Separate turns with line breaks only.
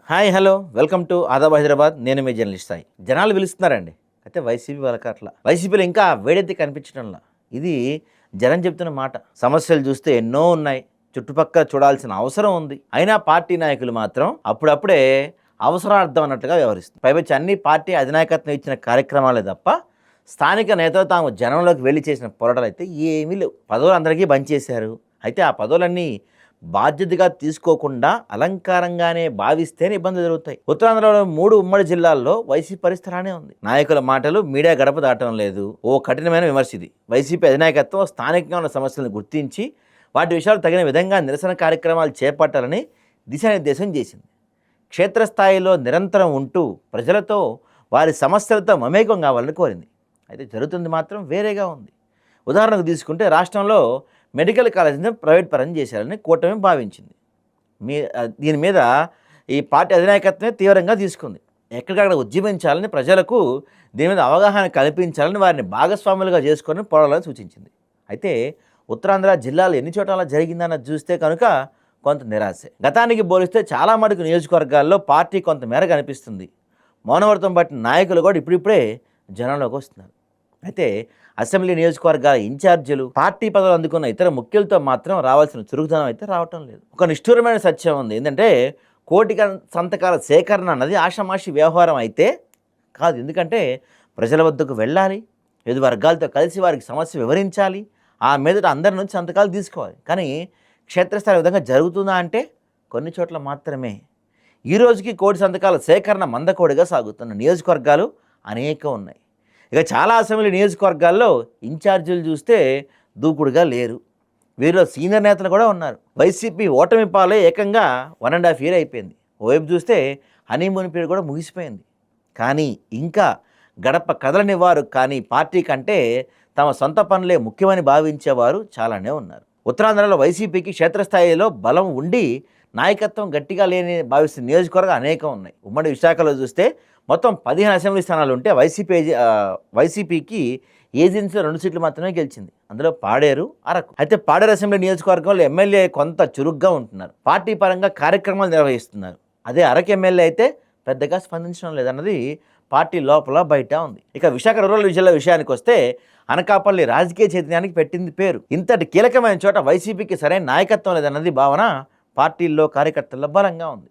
Hi hello welcome to Aadab Hyderabad. నేను మీ journalist Sai. జనాలు పిలుస్తున్నారండి, అయితే వైసీపీ వాళ్ళకి అట్లా వైసీపీలో ఇంకా వేడెత్తి కనిపించడంలా. ఇది జనం చెప్తున్న మాట. సమస్యలు చూస్తే ఎన్నో ఉన్నాయి, చుట్టుపక్కల చూడాల్సిన అవసరం ఉంది. అయినా పార్టీ నాయకులు మాత్రం అప్పుడప్పుడే అవసరార్థం అన్నట్టుగా వ్యవహరిస్తారు. పైవచ్చి అన్ని పార్టీ అధినాయకత్వం ఇచ్చిన కార్యక్రమాలే తప్ప స్థానిక నేతలు తాము జనంలోకి వెళ్ళి చేసిన పోరాటాలు అయితే ఏమీ లేవు. పదవులు అందరికీ బంచేశారు. అయితే ఆ పదవులన్నీ బాధ్యతగా తీసుకోకుండా అలంకారంగానే భావిస్తేనే ఇబ్బందులు జరుగుతాయి. ఉత్తరాంధ్రలో 3 ఉమ్మడి జిల్లాల్లో వైసీపీ పరిస్థితి ఉంది. నాయకుల మాటలు మీడియా గడప దాటం లేదు. ఓ కఠినమైన విమర్శ ఇది. వైసీపీ అధినాయకత్వం స్థానికంగా ఉన్న సమస్యలను గుర్తించి వాటి విషయాలు తగిన విధంగా నిరసన కార్యక్రమాలు చేపట్టాలని దిశానిర్దేశం చేసింది. క్షేత్రస్థాయిలో నిరంతరం ఉంటూ ప్రజలతో వారి సమస్యలతో మమేకం కావాలని కోరింది. అయితే జరుగుతుంది మాత్రం వేరేగా ఉంది. ఉదాహరణకు తీసుకుంటే రాష్ట్రంలో మెడికల్ కాలేజీని ప్రైవేట్ పరం చేశారని కూటమి భావించింది. దీని మీద ఈ పార్టీ అధినాయకత్వమే తీవ్రంగా తీసుకుంది. ఎక్కడికక్కడ ఉద్యమించాలని, ప్రజలకు దీని మీద అవగాహన కల్పించాలని, వారిని భాగస్వాములుగా చేసుకొని పోరాడాలని సూచించింది. అయితే ఉత్తరాంధ్ర జిల్లాలో ఎన్ని చోట్ల అలా జరిగిందన్నది చూస్తే కనుక కొంత నిరాశే. గతానికి పోలిస్తే చాలా మటుకు నియోజకవర్గాల్లో పార్టీ కొంత మేర కనిపిస్తుంది. మౌనవ్రతం పట్టిన నాయకులు కూడా ఇప్పుడిప్పుడే జనంలోకి వస్తున్నారు. అయితే అసెంబ్లీ నియోజకవర్గాల ఇన్ఛార్జీలు, పార్టీ పదవులు అందుకున్న ఇతర ముఖ్యులతో మాత్రం రావాల్సిన చురుకుదనం అయితే రావటం లేదు. ఒక నిష్ఠూరమైన సత్యం ఉంది. ఏంటంటే కోటి సంతకాల సేకరణ అన్నది ఆషామాషి వ్యవహారం అయితే కాదు. ఎందుకంటే ప్రజల వద్దకు వెళ్ళాలి, వివిధ వర్గాలతో కలిసి వారికి సమస్య వివరించాలి, ఆ మీదట అందరి నుంచి సంతకాలు తీసుకోవాలి. కానీ క్షేత్రస్థాయి విధంగా జరుగుతుందా అంటే కొన్ని చోట్ల మాత్రమే. ఈ రోజుకి కోటి సంతకాల సేకరణ మందకోడిగా సాగుతున్న నియోజకవర్గాలు అనేకం ఉన్నాయి. ఇక చాలా అసెంబ్లీ నియోజకవర్గాల్లో ఇన్ఛార్జీలు చూస్తే దూకుడుగా లేరు. వీరిలో సీనియర్ నేతలు కూడా ఉన్నారు. వైసీపీ ఓటమి పాలే ఏకంగా 1.5 year అయిపోయింది. ఓవైపు చూస్తే హనీమూన్ పీరియడ్ కూడా ముగిసిపోయింది. కానీ ఇంకా గడప కదలనివారు, కానీ పార్టీ కంటే తమ సొంత పనులే ముఖ్యమని భావించేవారు చాలానే ఉన్నారు. ఉత్తరాంధ్రలో వైసీపీకి క్షేత్రస్థాయిలో బలం ఉండి నాయకత్వం గట్టిగా లేని భావిస్తున్న నియోజకవర్గాలు అనేకం ఉన్నాయి. ఉమ్మడి విశాఖలో చూస్తే మొత్తం 15 అసెంబ్లీ స్థానాలు ఉంటే వైసీపీకి ఏజెన్సీలో 2 సీట్లు మాత్రమే గెలిచింది. అందులో పాడేరు, అరకు. అయితే పాడేరు అసెంబ్లీ నియోజకవర్గంలో ఎమ్మెల్యే కొంత చురుగ్గా ఉంటున్నారు, పార్టీ పరంగా కార్యక్రమాలు నిర్వహిస్తున్నారు. అదే అరకు ఎమ్మెల్యే అయితే పెద్దగా స్పందించడం లేదన్నది పార్టీ లోపల బయట ఉంది. ఇక విశాఖ రూరల్ జిల్లా విషయానికి వస్తే అనకాపల్లి రాజకీయ చైతన్యానికి పెట్టింది పేరు. ఇంతటి కీలకమైన చోట వైసీపీకి సరైన నాయకత్వం లేదన్నది భావన పార్టీల్లో, కార్యకర్తల్లో బలంగా ఉంది.